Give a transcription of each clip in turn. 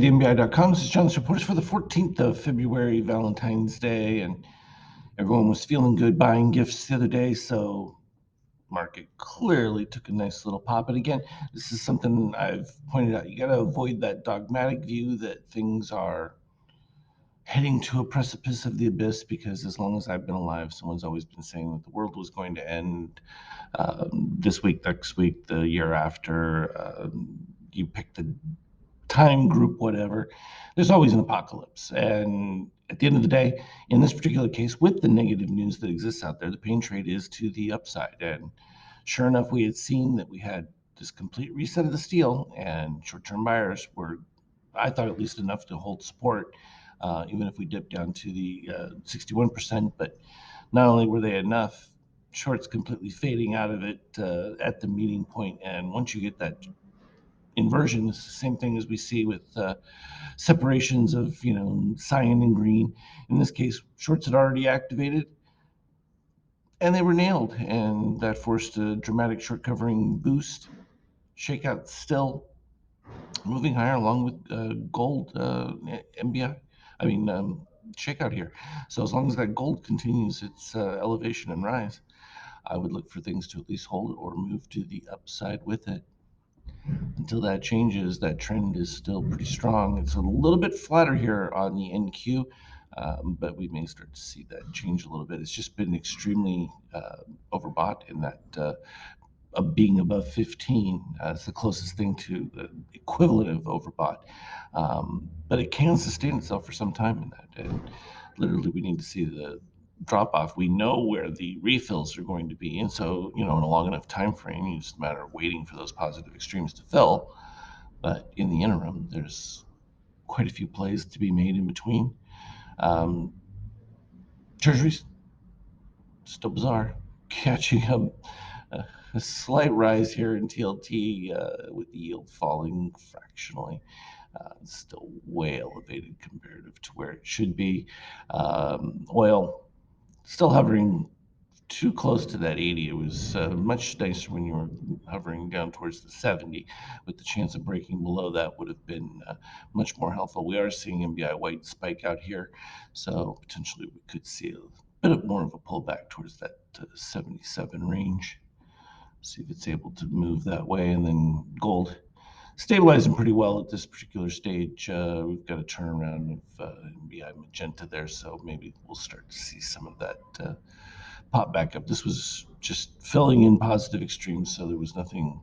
DMBI.com. This is John's Reports for the 14th of February, Valentine's Day, and everyone was feeling good buying gifts the other day, so market clearly took a nice little pop. And again, this is something I've pointed out. You got to avoid that dogmatic view that things are heading to a precipice of the abyss, because as long as I've been alive, someone's always been saying that the world was going to end this week, next week, the year after. You pick the time group, whatever, there's always an apocalypse. And at the end of the day, in this particular case, with the negative news that exists out there, the pain trade is to the upside. And sure enough, we had seen that we had this complete reset of the steel, and short-term buyers were, I thought, at least enough to hold support, even if we dipped down to the 61%. But not only were they enough, shorts completely fading out of it at the meeting point. And once you get that inversion, it's the same thing as we see with separations of cyan and green. In this case, shorts had already activated and they were nailed, and that forced a dramatic short covering boost. Shakeout still moving higher along with gold, MBI. I mean, shakeout here. So as long as that gold continues its elevation and rise, I would look for things to at least hold or move to the upside with it. Until that changes, that trend is still pretty strong. It's a little bit flatter here on the NQ, but we may start to see that change a little bit. It's just been extremely overbought in that of being above 15. It's the closest thing to the equivalent of overbought. But it can sustain itself for some time in that. And literally, we need to see the drop off. We know where the refills are going to be. And so, in a long enough time frame, it's just a matter of waiting for those positive extremes to fill. But in the interim, there's quite a few plays to be made in between. Um, Treasuries, still bizarre, catching up. Uh, a slight rise here in TLT with the yield falling fractionally. Still way elevated comparative to where it should be. Oil still hovering too close to that 80. It was much nicer when you were hovering down towards the 70, with the chance of breaking below that would have been much more helpful. We are seeing MBI white spike out here, so potentially we could see a bit more of a pullback towards that 77 range. See if it's able to move that way. And then gold stabilizing pretty well at this particular stage. We've got a turnaround of MBI magenta there, so maybe we'll start to see some of that pop back up. This was just filling in positive extremes, so there was nothing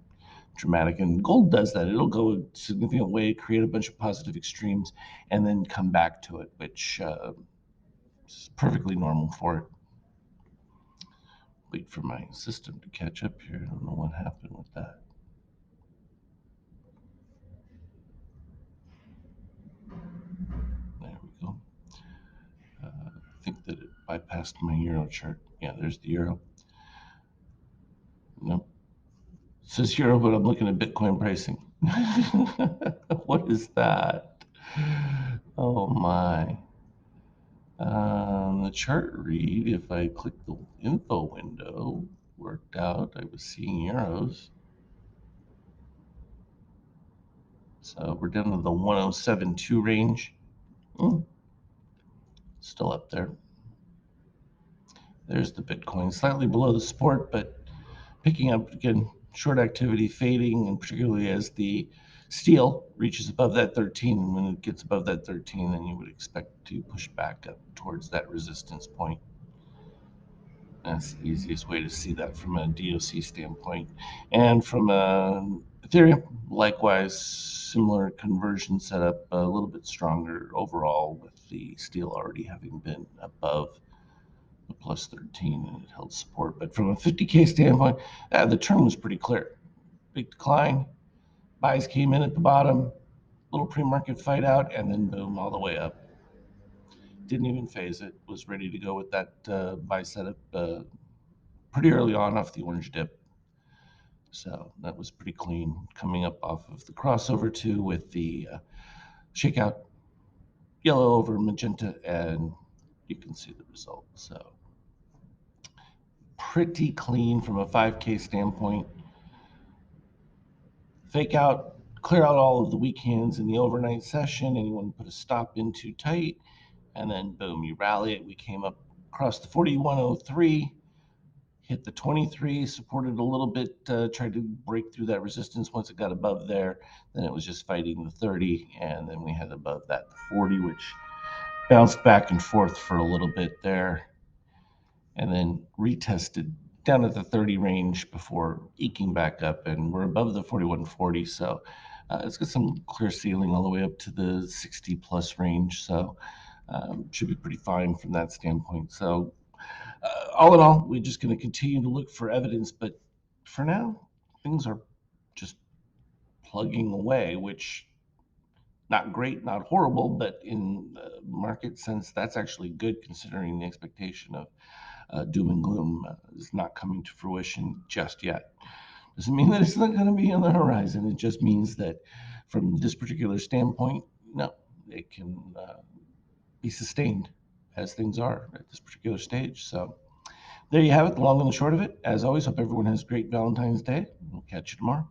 dramatic. And gold does that. It'll go a significant way, create a bunch of positive extremes, and then come back to it, which is perfectly normal for it. Wait for my system to catch up here. I don't know what happened with that. There we go. I think that it bypassed my euro chart. Yeah, there's the euro. Nope. It says euro, but I'm looking at Bitcoin pricing. What is that? Oh my. The chart read, if I click the info window, worked out. I was seeing euros. So we're down to the 1072 range. Still up there. There's the Bitcoin, slightly below the support, but picking up again, short activity fading, and particularly as the steel reaches above that 13. And when it gets above that 13, then you would expect to push back up towards that resistance point. That's the easiest way to see that from a DOC standpoint. And from Ethereum, likewise, similar conversion setup, a little bit stronger overall, with the steel already having been above the plus 13 and it held support. But from a 50K standpoint, the term was pretty clear. Big decline, buys came in at the bottom, little pre-market fight out, and then boom, all the way up. Didn't even phase it, was ready to go with that buy setup pretty early on off the orange dip. So that was pretty clean, coming up off of the crossover too, with the shakeout, yellow over magenta, and you can see the result. So pretty clean from a 5K standpoint. Fake out, clear out all of the weak hands in the overnight session. Anyone put a stop in too tight, and then boom, you rally it. We came up across the 4103, hit the 23, supported a little bit, tried to break through that resistance. Once it got above there, then it was just fighting the 30, and then we had above that the 40, which bounced back and forth for a little bit there, and then retested down at the 30 range before eking back up, and we're above the 4140. So it's got some clear ceiling all the way up to the 60 plus range. So should be pretty fine from that standpoint. So all in all, we're just going to continue to look for evidence, but for now, things are just plugging away, which not great, not horrible, but in the market sense, that's actually good considering the expectation of doom and gloom is not coming to fruition just yet. Doesn't mean that it's not going to be on the horizon. It just means that from this particular standpoint, no, it can be sustained as things are at this particular stage. So there you have it, the long and the short of it. As always, hope everyone has a great Valentine's Day. We'll catch you tomorrow.